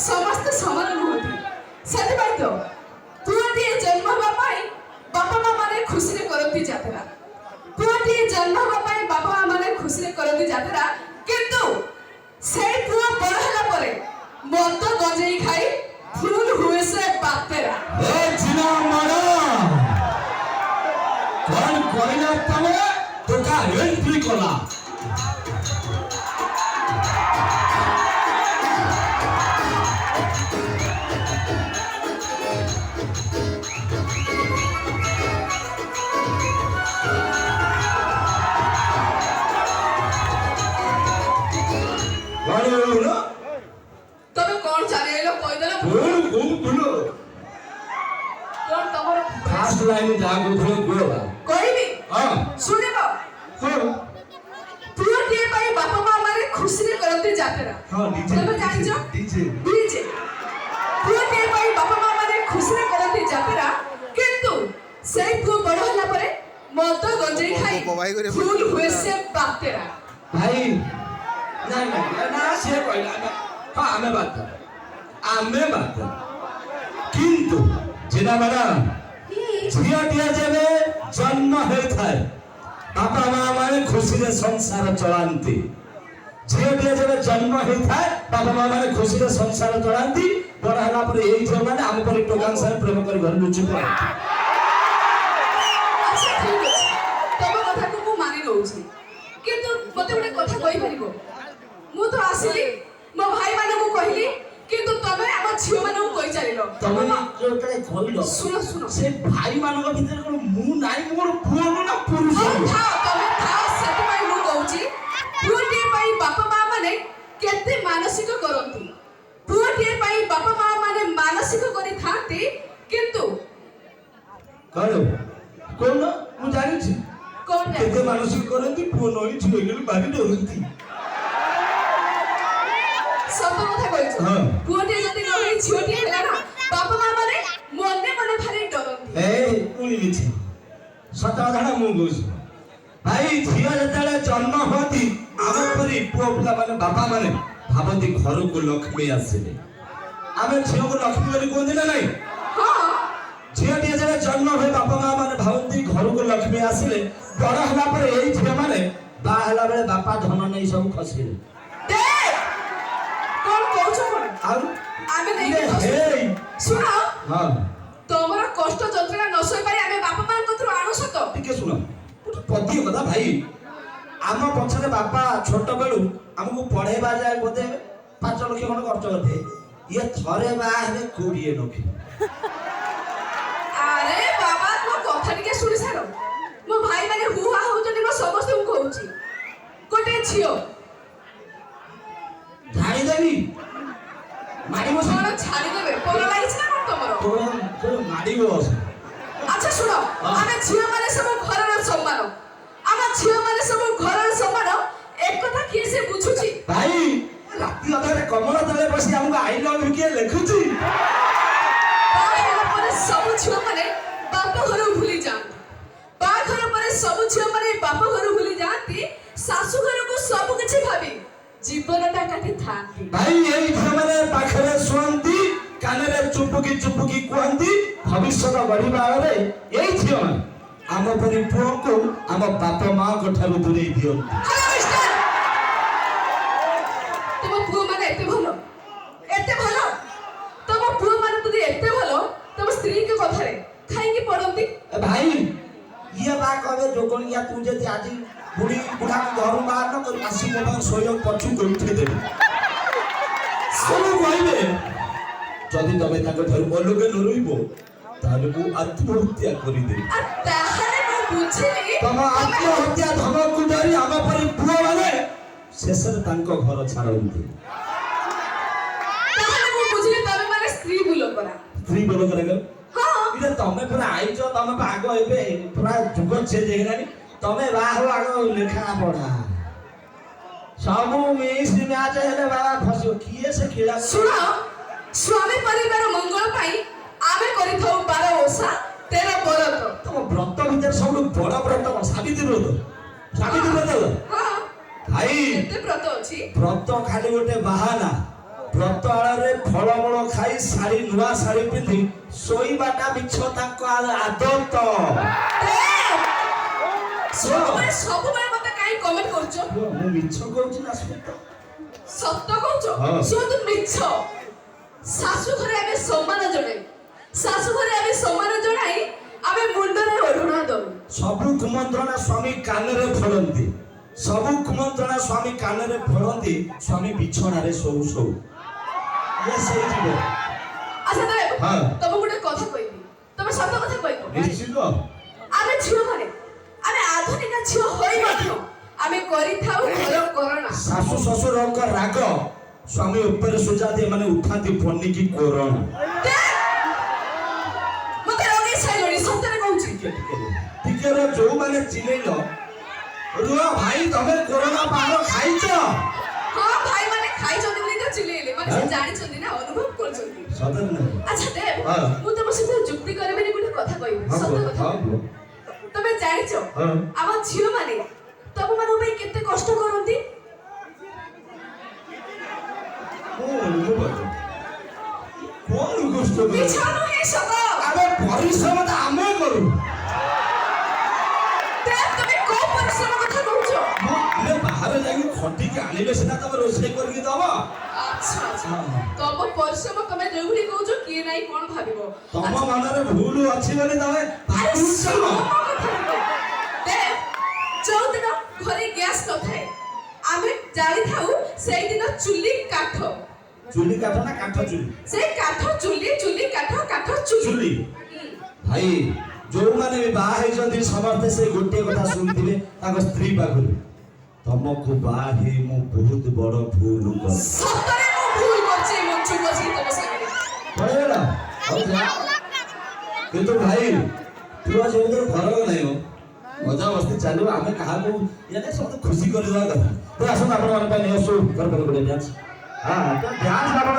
ସମସ୍ତେ ସମାନ ନୁହନ୍ତି। ସେଥିପାଇଁ ତ ପୁଅଟିଏ ଜନ୍ମ ହେବା ପାଇଁ ବାପା ମା ମାନେ ଖୁସିରେ କରନ୍ତି ଯାତ୍ରା। ପୁଅଟିଏ ଜନ୍ମ ହେବା ପାଇଁ ବାପା ମା ମାନେ ଖୁସିରେ କରନ୍ତି ଯାତ୍ରା। କିନ୍ତୁ ସେଇ ପୁଅ ବଡ଼ ହେଲା ପରେ ମଦ ଗଞ୍ଜେଇ ଖାଇ ଫୁଲ ହୁଏ ସେ ବାତେରା। ଏ ଚିନା ମାଡ କଣ କହିଲା ତମେ তোকা এন্ট্রি কলা গাড়ি হলো না ତମେ କଣ ଚାଲିଲ କହିଦେଲ কোন কোন তুলো କଣ ତମର ফার্স্ট লাইনে যা কথা কইবা କହିବି হ্যাঁ ଶୁଣିବ। হ্যাঁ ପୁଅଟିଏ ପାଇଁ ବାପା ମା ମାନେ ଖୁସିରେ କରନ୍ତି ଯାତ୍ରା। হ্যাঁ ডিজে ତମେ ଜାଣିଛ ডিজେ ଡିଜେ। ପୁଅଟିଏ ପାଇଁ ବାପା ମା ମାନେ ଖୁସିରେ କରନ୍ତି ଯାତ୍ରା। କିନ୍ତୁ ସେଇ ପୁଅ ବଡ଼ ହେଲା ପରେ ମଦ ଗଞ୍ଜେଇ ଖାଇ ଫୁଲ ହୁଏ ସେ ବାତେରା। ভাই না না না সে কইলা না হ্যাঁ আমি বাদ কিন্তু যেটা ম্যাডাম ঝিଅଟିଏ ଯେବେ ଜନ୍ମ ହେଇଥାଏ ବାପା ମା ମାନେ ଖୁସିରେ ସଂସାର ଚଳାନ୍ତି। ଝିଅଟିଏ ଯେବେ ଜନ୍ମ ହେଇଥାଏ ବାପା ମା ମାନେ ଖୁସିରେ ସଂସାର ଚଳାନ୍ତି। ବଡ଼ ହେଲା ପରେ ଏଇ ଝିଅମାନେ ଆମ ପରି ଟୋକାଙ୍କ ସାଙ୍ଗେ ପ୍ରେମ କରି ଘରେ ଲୁଚି ପଡ଼ନ୍ତି। ଆଚ୍ଛା ଠିକ ଅଛି, ତମ କଥାକୁ ମୁଁ ମାନି ନେଉଛି। କିନ୍ତୁ ମତେ ଗୋଟେ କଥା କହିପାରିବ? ମୁଁ ତ ଆସିଲି ମୋ ଭାଇମାନଙ୍କୁ କହିଲି, କିନ୍ତୁ ତମେ ଆମ ଝିଅମାନଙ୍କୁ କହି ଚାଲିଲ। ତମେ ଯେତେବେଳେ କହିଲ ଶୁଣ ଶୁଣ ସେ ଭାଇମାନଙ୍କ ଭିତରେ କଣ ମୁଁ ନାହିଁ ମୋର ପୁଅ ନା ପୁରୁଷ? ହଉ ଥାଅ, ତମେ ଥାଅ। ସେଥିପାଇଁ ମୁଁ କହୁଛି ପୁଅଟିଏ ପାଇଁ ବାପା ମା ମାନେ କେତେ ମାନସିକ କରନ୍ତି। ପୁଅଟିଏ ପାଇଁ ବାପା ମା ମାନେ ମାନସିକ କରିଥାନ୍ତି। କିନ୍ତୁ କଣ କହୁନ ମୁଁ ଜାଣିଛି କଣ କେତେ ମାନସିକ କରନ୍ତି ପୁଅ ନଈ ଝିଅ ଗଲେ ଭାରି ଡରନ୍ତି। ସତ କଥା କହିଛ। ହଁ। ପୁଅଟିଏ ଯଦି ନ ହେଇ ଝିଅଟିଏ ହେଲା ନା ବାପା ମା ମାନେ ମନେ ମନେ ଭାରି ଡରନ୍ତି। এই উনি নিচে সত কথাটা ମୁଁ କହୁଛି ଭାଇ ଝିଅ ଯେତେବେଳେ ଜନ୍ମ ହୁଅନ୍ତି ଆମ ପରି ପୁଅ ପିଲାମାନେ ବାପା ମାନେ ଭାବନ୍ତି ଘରକୁ ଲକ୍ଷ୍ମୀ ଆସିଲେ। ଆମେ ଝିଅକୁ ଲକ୍ଷ୍ମୀ ବୋଲି କୁହନ୍ତି ନା ନାଇଁ? ହଁ ଝିଅଟିଏ ଯେବେ ଜନ୍ମ ହୁଏ ବାପା ମା ମାନେ ଭାବନ୍ତି ଘରକୁ ଲକ୍ଷ୍ମୀ ଆସିଲେ। ବଡ଼ ହେଲା ପରେ ଏଇ ଝିଅମାନେ ବାହା ହେଲା ବେଳେ ବାପା ଧନ ନେଇ ସବୁ ଖସିଲେ। ଦେଖ କଣ କହୁଛ କଣ? ଆଉ ଆମେ ଇଏ ନେଇକି ହେଇ ଶୁଣ, ହଁ ତମର କଷ୍ଟ ଯନ୍ତ୍ରଣା ନ ସହି ପାରି ଆମେ ବାପା ମାଙ୍କ କତିରୁ ଆଣୁଛ ତ। ଟିକେ ଶୁଣ ଗୋଟେ ପଦିଏ କଥା ଭାଇ ଆମ ପଛରେ ବାପା ଛୋଟ ବେଳୁ ଆମକୁ ପଢେଇବା ଯାଏ ବୋଧେ 5 ଲକ୍ଷ ଖଣ୍ଡେ ଖର୍ଚ୍ଚ କରିଥିଲେ। ଇଏ ଥରେ ବାହା ହେଲେ 20 ଲକ୍ଷ। ଆରେ ବାବା ମୋ କଥା ଟିକେ ଶୁଣି ସାର। ମୋ ଭାଇ ମାନେ ହୁହା ହଉଛନ୍ତି, ମୁଁ ସମସ୍ତଙ୍କୁ କହୁଛି ଗୋଟେ ଝିଅ ଝାଡ଼ିଦେବି ମାଡ଼ିବ କଣ ଛାଡ଼ିଦେବେ? ପର ଲାଗିଛି ନା କଣ ତମର? ମାଡ଼ିବ। ଆଚ୍ଛା ଶୁଣ, ଆମେ ଝିଅ ମାନେ ସବୁ ଘରର ସମ୍ମାନ। ଆମ ଝିଅ ମାନେ ସବୁ ଘରର ସମ୍ମାନ। ଏକଥା କିଏ ସେ ବୁଝୁଛି? ଭାଇ ରାତି ଅଧରେ କମଳ ତଳେ ବସି ଆମକୁ ଆଇ ଲଭ୍ ୟୁ କିଏ ଲେଖୁଛି? ବାହାଘର ପରେ ସବୁ ଝିଅ ମାନେ ବାପ ଘର ଭୁଲି ଯାଆନ୍ତି। ବାହାଘର ପରେ ସବୁ ଝିଅ ମାନେ ବାପ ଘର ଭୁଲି ଯାଆନ୍ତି। ଶାଶୁ ଘରକୁ ସବୁ କିଛି ଭାବି ଜୀବନଟା କାଟିଥାନ୍ତି। ଭାଇ ଏଇ ଝିଅମାନେ ପାଖରେ ଶୁଅନ୍ତି, କାନରେ ଚୁପୁକି ଚୁପୁକି କୁହନ୍ତି ଭବିଷ୍ୟତ ଗଢିବା ବେଳେ ଏଇ ଝିଅମାନେ ଆମ ପରି ପୁଅକୁ ଆମ ବାପା ମାଙ୍କ ଠାରୁ ଦୂରେଇ ଦିଅନ୍ତି। ହ୍ୟାଲୋ ମିଷ୍ଟର, ତମ ପୁଅ ମାନେ ଏତେ ଭଲ, ଏତେ ଭଲ। ତମ ପୁଅ ମାନେ ଯଦି ଏତେ ଭଲ, ତମ ସ୍ତ୍ରୀଙ୍କ କଥାରେ ଖାଇକି ପଡନ୍ତି। ଭାଇ ଇଏ ବା କହିବେ ଯୋଗଣିଆ ତୁ ଯଦି ଆଜି ବୁଢୀ ବୁଢା ଘରୁ ବାହାର ନ କରି ଆସି ମୋ ପାଇଁ ଶୋଇବାକୁ ପଛକୁ ଉଠେଇ ଦେବି। ସବୁ କହିବେ ଯଦି ତମେ ତାଙ୍କ ଠାରୁ ଅଲଗା ନ ରହିବ ତାହେଲେ ମୁଁ ଆତ୍ମହତ୍ୟା କରିଦେବି। ଆଉ ତାହେଲେ ମୁଁ ବୁଝିଲି ତମ ଆତ୍ମହତ୍ୟା ଧମକୁ ଡରି ଆମ ପରି ପୁଅ ମାନେ ଶେଷରେ ତାଙ୍କ ଘର ଛାଡ଼ନ୍ତି। ତାହେଲେ ମୁଁ ବୁଝିଲି ତମେ ମାନେ ସ୍ତ୍ରୀ ବୁଲ କରା। ସ୍ତ୍ରୀ ବୋଲ କରେ ହଁ ଇରେ ତମେ ପୁରା ଆଇଛ ତମେ ଆଗ ଏବେ ପୁରା ଯୁଗ ଚେଞ୍ଜ ହେଇଗଲାଣି। ତମେ ବାହା ହବ ଆଗ ଲେଖା ପଢା ସବୁ ମିସ୍ ମ୍ୟାଚ ହେଲେ ବାବା ଫସିବ କିଏ ସେ ଖେଳା। ଶୁଣ, ସ୍ୱାମୀ ପରିବାର ମଙ୍ଗଳ ପାଇଁ ଆମେ କରିଥାଉ 12 ଓଷା 13 ବ୍ରତ। ତମ ବ୍ରତ ଭିତରେ ସବୁଠୁ ବଡ ବ୍ରତ କଣ? ସାବିତ୍ରୀ ବ୍ରତ। ସାବିତ୍ରୀ ବ୍ରତ ହଁ ଭାଇ କେତେ ବ୍ରତ ଅଛି? ବ୍ରତ ଖାଲି ଗୋଟେ ବାହାନା। ବ୍ରତ ଆଳରେ ଫଳମୂଳ ଖାଇ ଶାଢ଼ୀ ନୂଆ ଶାଢ଼ୀ ପିନ୍ଧି ଶୋଇବାଟା ମିଛ ତାଙ୍କ ଆଦତ। ସବୁବେଳେ ମତେ କାଇଁ କମେଣ୍ଟ କରୁଛ? ମୁଁ ମିଛ କହୁଛି ନା ସତ? ସତ କହୁଛ? ହଁ। ଶୁଣନ୍ତୁ ମିଛ। ଶାଶୁ ଘରେ ଆମେ ସମ୍ମାନ ଜଣାଇ, ଶାଶୁ ଘରେ ଆମେ ସମ୍ମାନ ଜଣାଇ ଆମେ ମୁଣ୍ଡରେ ଓଢ଼ଣା ଦଉ। ସବୁ କୁମନ୍ତ୍ରଣା ସ୍ୱାମୀ କାନରେ ଫୋଡ଼ନ୍ତି, ସବୁ କୁମନ୍ତ୍ରଣା ସ୍ୱାମୀ କାନରେ ଫୋଡ଼ନ୍ତି, ସ୍ୱାମୀ ବିଛଣାରେ ଶୋଉ ଶୋଉ ଇଏ ସେଇ ଯିବ। ଆଚ୍ଛା ଦେବ, ହଁ। ତମକୁ ଗୋଟେ କଥା କହିବି, ତମେ ସତ କଥା କହିବ। ନିଶ୍ଚିତ। ଆମେ ଝିଅମାନେ, ଆମେ ଆଧୁନିକ ଝିଅ ହୋଇ ମଧ୍ୟ ଆମେ କରିଥାଉ ଘର କରଣା। ଶାଶୁ ଶ୍ୱଶୁରଙ୍କ ରାଗ ସ୍ୱାମୀ ଉପରେ ସୁଜାନ୍ତି, ଏମାନେ ଉଠାନ୍ତି ପନିକି କୋରଣ। ମତେ ରଗେଇ ସାଇଲଣି, ସତରେ କହୁଛି। ଟିକେ ଯୋଉମାନେ ଚିଲେଇଲ, ରୁହ ଭାଇ ତମେ କୋରୋନା ପାନ ଖାଇଛ? ହଁ ଭାଇ ମାନେ ଖାଇଛନ୍ତି ବୋଲି ତ ଚିଲେଇଲେ, ମାନେ ସେ ଜାଣିଛନ୍ତି ନା, ଅନୁଭବ କରୁଛନ୍ତି। ସତରେ ନା? ଆଚ୍ଛା ଦେବ, ହଁ। ମୁଁ ତମ ସହିତ ଯୁକ୍ତି କରିବିନି, ଗୋଟେ କଥା କହିବି, ସତ କଥା। ତମେ ଜାଣିଛ ଆମ ଝିଅ ମାନେ ତମ ମାନଙ୍କ ପାଇଁ କେତେ କଷ୍ଟ କରନ୍ତି? ମିଛ ନୁହେଁ, ସତ। ଆମେ ପରିଶ୍ରମ ଆମେ କରୁ। ତମେ କୋଉ ପରିଶ୍ରମ କଥା କହୁଛ? ଆମେ ବାହାରେ ଯାଇକି ଖଟିକି ଆଣିଲେ ସିନା ତମେ ରୋଷେଇ କରିକି ଦବ। ଆଚ୍ଛା ଆଚ୍ଛା, ତମ ପରିଶ୍ରମ ତମେ ଯୋଉଭଳି କହୁଛ କିଏ ନାହିଁ କଣ ଭାବିବ? ତମ ମନରେ ଭୁଲ ଅଛି ବୋଲି ତମେ ଭାବୁଛ। ଯୋଉଦିନ ଘରେ ଗ୍ୟାସ ନଥାଏ ଆମେ ଜାଣିଥାଉ ସେଇଦିନ ଚୁଲି କାଠ। ଚୁଲି କାଠ ନା କାଠ ଚୁଲି? ସେଇ କାଠ ଚୁଲି, ଚୁଲି କାଠ, କାଠ ଚୁଲି। ଭାଇ ଯୋଉମାନେ ବି ବାହା ହେଇଛନ୍ତି ସମସ୍ତେ ସେଇ ଗୋଟିଏ କଥା ଶୁଣିଥିବେ ତାଙ୍କ ସ୍ତ୍ରୀ ପାଖରୁ, ତମକୁ ବାହା ହେଇ ମୁଁ ବହୁତ ବଡ ଭୁଲ କଲି। ସତରେ ମୁଁ ଭୁଲ କରିଛି, ମୁଁ ଚୁପ ଅଛି ତମ ସାଙ୍ଗରେ। ପଳେଇଲା କିନ୍ତୁ ଭାଇ ପୁଅ ଯୋଉଥିରେ ଫରକ ନାହିଁ, ମଜା ମସ୍ତି ଚାଲିବ, ଆମେ କାହାକୁ ଇଏ ନାହିଁ, ସମସ୍ତେ ଖୁସି କରିଦେବା କଥା। ତ ଆସନ୍ତୁ ଆପଣ ମାନଙ୍କ ପାଇଁ ନେଇ ଆସୁ ଡ୍ୟାନ୍ସ। ହଁ ଡ୍ୟାନ୍ସ